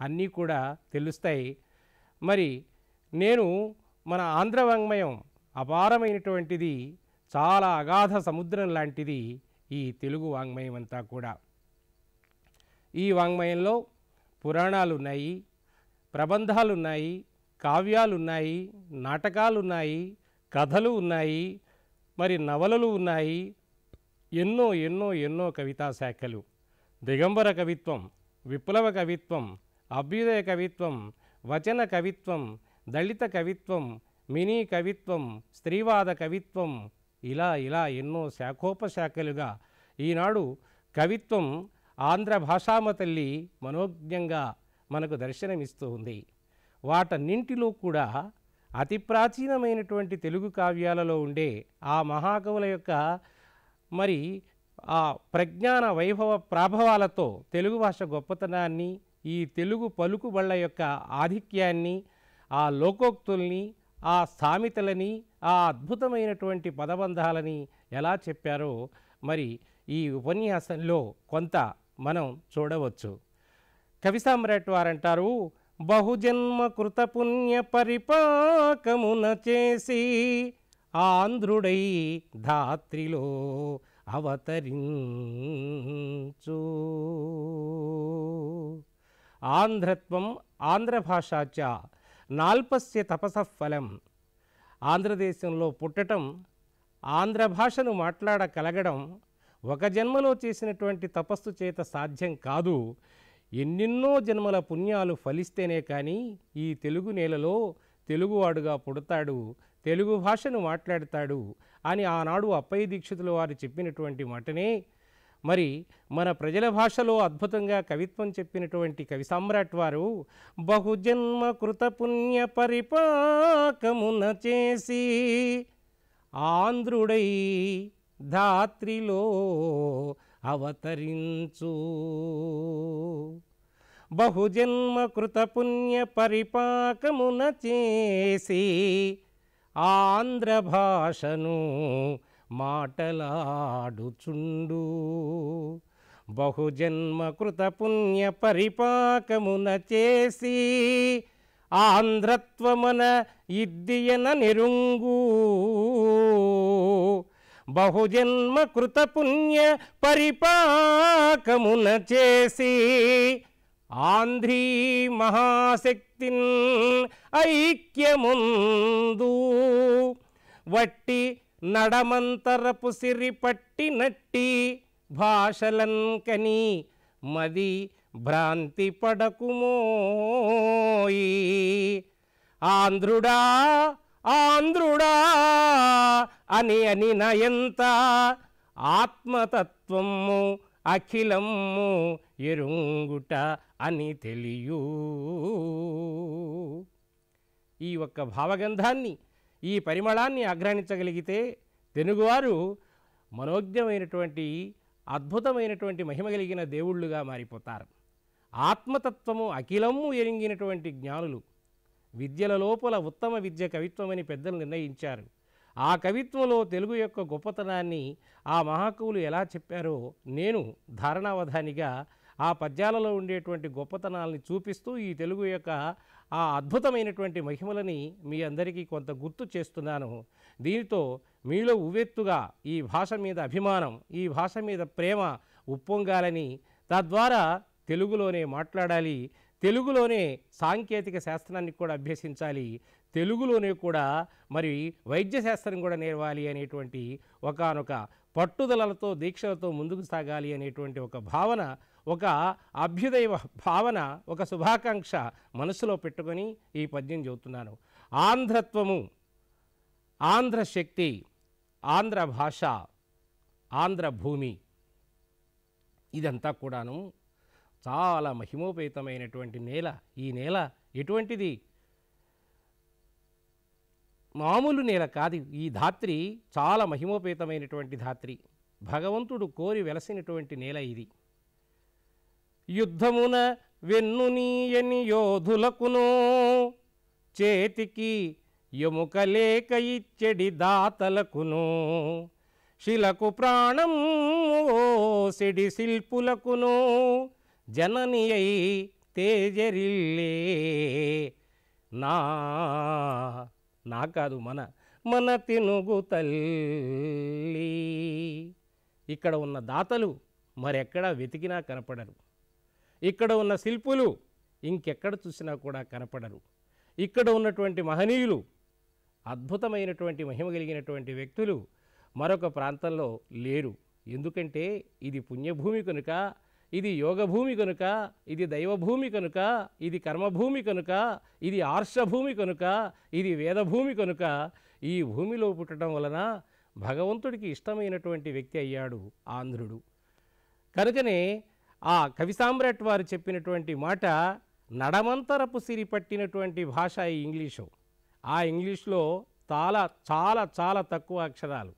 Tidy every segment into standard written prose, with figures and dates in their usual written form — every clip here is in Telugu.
అన్నీ కూడా తెలుస్తాయి. మరి నేను మన ఆంధ్ర వాంగ్మయం అపారమైనటువంటిది, చాలా అగాధ సముద్రం లాంటిది ఈ తెలుగు వాంగ్మయం అంతా కూడా. ఈ వాంగ్మయంలో పురాణాలున్నాయి, ప్రబంధాలున్నాయి, కావ్యాలున్నాయి, నాటకాలున్నాయి, కథలు ఉన్నాయి, మరి నవలలు ఉన్నాయి, ఎన్నో ఎన్నో ఎన్నో కవితా శాఖలు. దిగంబర కవిత్వం, విప్లవ కవిత్వం, అభ్యుదయ కవిత్వం, వచన కవిత్వం, దళిత కవిత్వం, మినీ కవిత్వం, స్త్రీవాద కవిత్వం, ఇలా ఇలా ఎన్నో శాఖోపశాఖలుగా ఈనాడు కవిత్వం ఆంధ్ర భాషామ తల్లి మనోజ్ఞంగా మనకు దర్శనమిస్తూ ఉంది. వాటన్నింటిలో కూడా అతి ప్రాచీనమైనటువంటి తెలుగు కావ్యాలలో ఉండే ఆ మహాకవుల యొక్క మరి ఆ ప్రజ్ఞాన వైభవ ప్రాభవాలతో తెలుగు భాష గొప్పతనాన్ని, ఈ తెలుగు పలుకుబళ్ళ యొక్క ఆధిక్యాన్ని, ఆ లోకోక్తుల్ని, ఆ సామెతలని, ఆ అద్భుతమైనటువంటి పదబంధాలని ఎలా చెప్పారో మరి ఈ ఉపన్యాసంలో కొంత మనం చూడవచ్చు. కవి సామ్రాట్ వారంటారు, బహుజన్మ కృతపుణ్య పరిపాకమున చేసి ఆంధ్రుడై ధాత్రిలో అవతరించు. ఆంధ్రత్వం ఆంధ్రభాషాచ నాల్పస్య తపసఫలం. ఆంధ్రదేశంలో పుట్టటం, ఆంధ్ర భాషను మాట్లాడగలగడం ఒక జన్మలో చేసినటువంటి తపస్సు చేత సాధ్యం కాదు. ఎన్నెన్నో జన్మల పుణ్యాలు ఫలిస్తేనే కానీ ఈ తెలుగు నేలలో తెలుగువాడుగా పుడతాడు, తెలుగు భాషను మాట్లాడతాడు అని ఆనాడు అప్పయ్య దీక్షితుల వారు చెప్పినటువంటి మాటనే మరి మన ప్రజల భాషలో అద్భుతంగా కవిత్వం చెప్పినటువంటి కవి సామ్రాట్ వారు, బహుజన్మ కృతపుణ్య పరిపాకమున చేసి ఆంధ్రుడై ధాత్రిలో అవతరించు. బహుజన్మ కృతపుణ్య పరిపాకమున చేసి ఆంధ్ర భాషను మాటలాడుచుండు. బహుజన్మ కృతపుణ్య పరిపాకమున చేసి ఆంధ్రత్వమన ఇద్దియన నిరుంగు. బహుజన్మ కృతపుణ్య పరిపాకమున చేసి ఆంధ్రీ మహాశక్తిన్ ఐక్యముందు. వట్టి నడమంతరపు సిరి పట్టినట్టి భాషలన్కని మది భ్రాంతి పడకుమోయి. ఆంధ్రుడా ఆంధ్రుడా అని అని నయంత ఆత్మతత్వము అఖిలము ఎరుంగుట అని తెలియు. ఈ ఒక్క భావగంధాన్ని, ఈ పరిమళాన్ని ఆఘ్రాణించగలిగితే తెలుగువారు మనోజ్ఞమైనటువంటి అద్భుతమైనటువంటి మహిమ కలిగిన దేవుళ్ళుగా మారిపోతారు. ఆత్మతత్వము అఖిలము ఎరింగినటువంటి జ్ఞానులు. విద్యల లోపల ఉత్తమ విద్య కవిత్వమని పెద్దలు నిర్ణయించారు. ఆ కవిత్వంలో తెలుగు యొక్క గొప్పతనాన్ని ఆ మహాకవులు ఎలా చెప్పారో నేను ధారణావధానిగా ఆ పద్యాలలో ఉండేటువంటి గొప్పతనాలని చూపిస్తూ ఈ తెలుగు యొక్క ఆ అద్భుతమైనటువంటి మహిమలని మీ అందరికీ కొంత గుర్తు చేస్తున్నాను. దీనితో మీలో ఉవ్వెత్తుగా ఈ భాష మీద అభిమానం, ఈ భాష మీద ప్రేమ ఉప్పొంగాలని, తద్వారా తెలుగులోనే మాట్లాడాలి, తెలుగులోనే సాంకేతిక శాస్త్రాన్ని కూడా అభ్యసించాలి, తెలుగులోనే కూడా మరి వైద్యశాస్త్రం కూడా నేర్వాలి అనేటువంటి ఒకానొక పట్టుదలతో దీక్షలతో ముందుకు సాగాలి అనేటువంటి ఒక భావన, ఒక అభ్యుదయ భావన, ఒక శుభాకాంక్ష మనసులో పెట్టుకొని ఈ పద్యం చెబుతున్నాను. ఆంధ్రత్వము, ఆంధ్ర శక్తి, ఆంధ్ర భాష, ఆంధ్ర భూమి, ఇదంతా కూడాను చాలా మహిమోపేతమైనటువంటి నేల. ఈ నేల ఎటువంటిది? మామూలు నేల కాదు. ఈ ధాత్రి చాలా మహిమోపేతమైనటువంటి ధాత్రి. భగవంతుడు కోరి వెలసినటువంటి నేల ఇది. యుద్ధమున వెన్నునీయని యోధులకును చేతికి ఎముకలేక ఇచ్చడి దాతలకును శిలకు ప్రాణం ఓసెడి శిల్పులకును జనని అయి తేజరిల్లే నా నా కాదు మన మన తెనుగు తల్లి. ఇక్కడ ఉన్న దాతలు మరెక్కడా వెతికినా కనపడరు. ఇక్కడ ఉన్న శిల్పులు ఇంకెక్కడ చూసినా కూడా కనపడరు. ఇక్కడ ఉన్నటువంటి మహనీయులు, అద్భుతమైనటువంటి మహిమ కలిగినటువంటి వ్యక్తులు మరొక ప్రాంతంలో లేరు. ఎందుకంటే ఇది పుణ్యభూమి కనుక, ఇది యోగభూమి కనుక, ఇది దైవభూమి కనుక, ఇది కర్మభూమి కనుక, ఇది ఆర్షభూమి కనుక, ఇది వేదభూమి కనుక, ఈ భూమిలో పుట్టడం వలన భగవంతుడికి ఇష్టమైనటువంటి వ్యక్తి అయ్యాడు ఆంధ్రుడు. కనుకనే ఆ కవి సామ్రాట్ వారు చెప్పినటువంటి మాట, నడమంతరపు సిరి పట్టినటువంటి భాష ఈ ఇంగ్లీషు. ఆ ఇంగ్లీష్లో చాలా చాలా చాలా తక్కువ అక్షరాలు.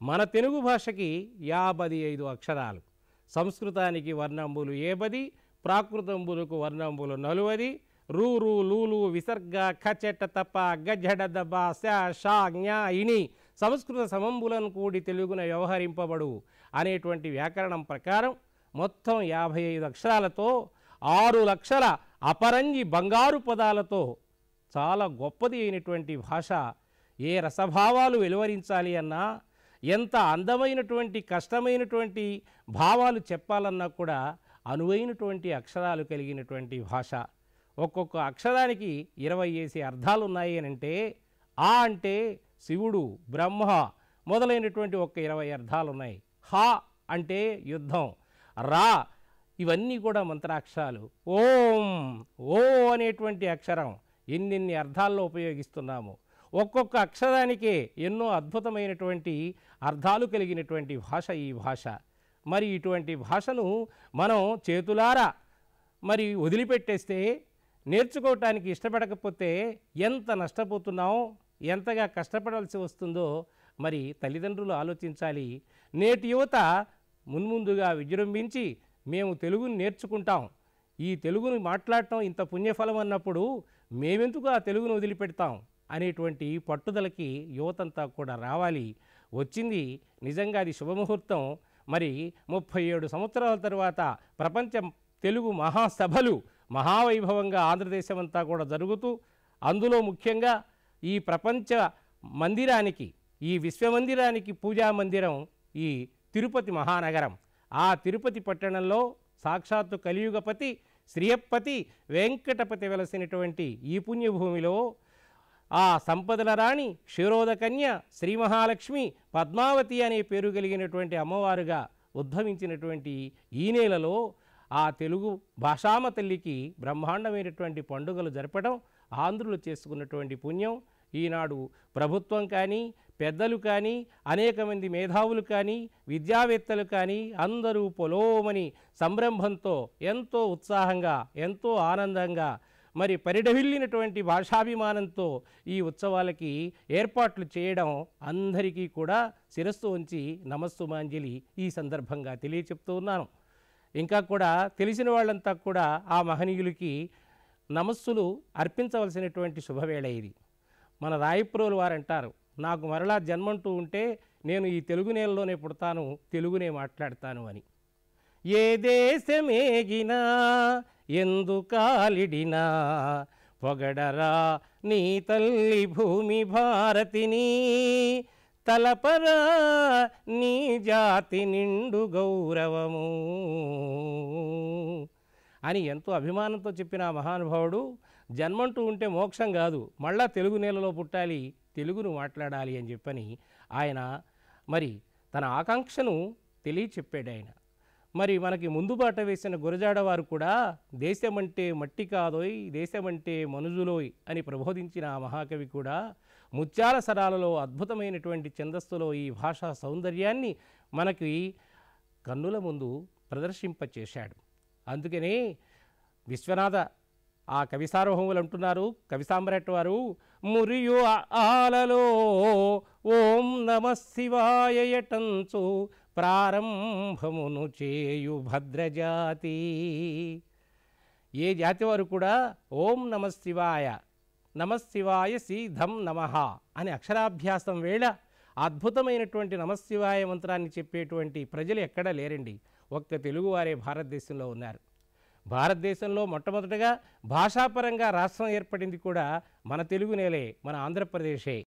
మన తెలుగు భాషకి 55 అక్షరాలు. సంస్కృతానికి వర్ణంబులు 70, ప్రాకృతంబులకు వర్ణంబులు 40. రూ రూ లూలు విసర్గ ఖచెట తప గజడ దబ షా జ్ఞా ఇని సంస్కృత సమంబులను కూడి తెలుగున వ్యవహరింపబడు అనేటువంటి వ్యాకరణం ప్రకారం మొత్తం 55 అక్షరాలతో 6 లక్షల అపరంజి బంగారు పదాలతో చాలా గొప్పది అయినటువంటి భాష. ఏ రసభావాలు వెలువరించాలి అన్నా, ఎంత అందమైనటువంటి కష్టమైనటువంటి భావాలు చెప్పాలన్నా కూడా అనువైనటువంటి అక్షరాలు కలిగినటువంటి భాష. ఒక్కొక్క అక్షరానికి 20 అర్థాలు ఉన్నాయి అని అంటే, ఆ అంటే శివుడు, బ్రహ్మ మొదలైనటువంటి 20 అర్థాలు ఉన్నాయి. హ అంటే యుద్ధం, రా ఇవన్నీ కూడా మంత్రాక్షరాలు. ఓం ఓ అనేటువంటి అక్షరం ఎన్నెన్ని అర్థాల్లో ఉపయోగిస్తున్నాము. ఒక్కొక్క అక్షరానికే ఎన్నో అద్భుతమైనటువంటి అర్థాలు కలిగినటువంటి భాష ఈ భాష. మరి ఇటువంటి భాషను మనం చేతులారా మరి వదిలిపెట్టేస్తే, నేర్చుకోవటానికి ఇష్టపడకపోతే ఎంత నష్టపోతున్నామో, ఎంతగా కష్టపడాల్సి వస్తుందో మరి తల్లిదండ్రులు ఆలోచించాలి. నేటి యువత మున్ముందుగా విజృంభించి మేము తెలుగుని నేర్చుకుంటాం, ఈ తెలుగుని మాట్లాడటం ఇంత పుణ్యఫలం అన్నప్పుడు మేమెందుకు ఆ తెలుగును వదిలిపెడతాం అనేటువంటి పట్టుదలకి యువతంతా కూడా రావాలి. వచ్చింది నిజంగా అది శుభముహూర్తం. మరి 37 సంవత్సరాల తర్వాత ప్రపంచ తెలుగు మహాసభలు మహావైభవంగా ఆంధ్రదేశం అంతా కూడా జరుగుతూ, అందులో ముఖ్యంగా ఈ ప్రపంచ మందిరానికి, ఈ విశ్వమందిరానికి పూజా మందిరం ఈ తిరుపతి మహానగరం. ఆ తిరుపతి పట్టణంలో సాక్షాత్తు కలియుగపతి శ్రీయప్పతి వెంకటపతి వెలసినటువంటి ఈ పుణ్యభూమిలో ఆ సంపదల రాణి క్షీరోదకన్య శ్రీ మహాలక్ష్మి పద్మావతి అనే పేరు కలిగినటువంటి అమ్మవారుగా ఉద్భవించినటువంటి ఈ నేలలో ఆ తెలుగు భాషామ తల్లికి బ్రహ్మాండమైనటువంటి పండుగలు జరపడం ఆంధ్రులు చేసుకున్నటువంటి పుణ్యం. ఈనాడు ప్రభుత్వం కానీ, పెద్దలు కానీ, అనేక మంది మేధావులు కానీ, విద్యావేత్తలు కానీ అందరూ పొలోమని సంరంభంతో, ఎంతో ఉత్సాహంగా, ఎంతో ఆనందంగా, మరి పరిఢవిల్లినటువంటి భాషాభిమానంతో ఈ ఉత్సవాలకి ఏర్పాట్లు చేయడం అందరికీ కూడా శిరస్సు ఉంచి నమస్సుమాంజలి ఈ సందర్భంగా తెలియచెప్తూ ఉన్నాను. ఇంకా కూడా తెలిసిన వాళ్ళంతా కూడా ఆ మహనీయులకి నమస్సులు అర్పించవలసినటువంటి శుభవేళ ఇది. మన రాయప్రోలు వారు అంటారు, నాకు మరలా జన్మంటూ ఉంటే నేను ఈ తెలుగు నేలలోనే పుడతాను, తెలుగునే మాట్లాడతాను అని. ఏ దేశమేగినా ఎందు కాలిడినా పొగడరా నీ తల్లి భూమి భారతిని, తలపరా నీ జాతి నిండు గౌరవము అని ఎంతో అభిమానంతో చెప్పిన మహానుభావుడు జన్మంటూ ఉంటే మోక్షం కాదు, మళ్ళా తెలుగు నేలలో పుట్టాలి, తెలుగును మాట్లాడాలి అని చెప్పని ఆయన మరి తన ఆకాంక్షను తెలియచెప్పాడు ఆయన. మరి మనకి ముందు బాట వేసిన గురజాడ వారు కూడా దేశమంటే మట్టి కాదోయ్, దేశమంటే మనుజులోయ్ అని ప్రబోధించిన ఆ మహాకవి కూడా ముత్యాల సరాలలో అద్భుతమైనటువంటి ఛందస్సులో ఈ భాషా సౌందర్యాన్ని మనకి కన్నుల ముందు ప్రదర్శింపచేశాడు. అందుకనే విశ్వనాథ ఆ కవి సార్వభౌములు అంటున్నారు, కవి సామ్రాట్ వారు, మురియు ఆలలో ఓం నమ శివాయటంచు ప్రారంభమును చేయు భద్రజాతి. ఏ జాతి వారు కూడా ఓం నమ శివాయ, నమశివాయ సీధం నమః అని అక్షరాభ్యాసం వేళ అద్భుతమైనటువంటి నమశివాయ మంత్రాన్ని చెప్పేటువంటి ప్రజలు ఎక్కడా లేరండి. ఒక్క తెలుగువారే భారతదేశంలో ఉన్నారు. భారతదేశంలో మొట్టమొదటగా భాషాపరంగా రాష్ట్రం ఏర్పడింది కూడా మన తెలుగు నేలే, మన ఆంధ్రప్రదేశే.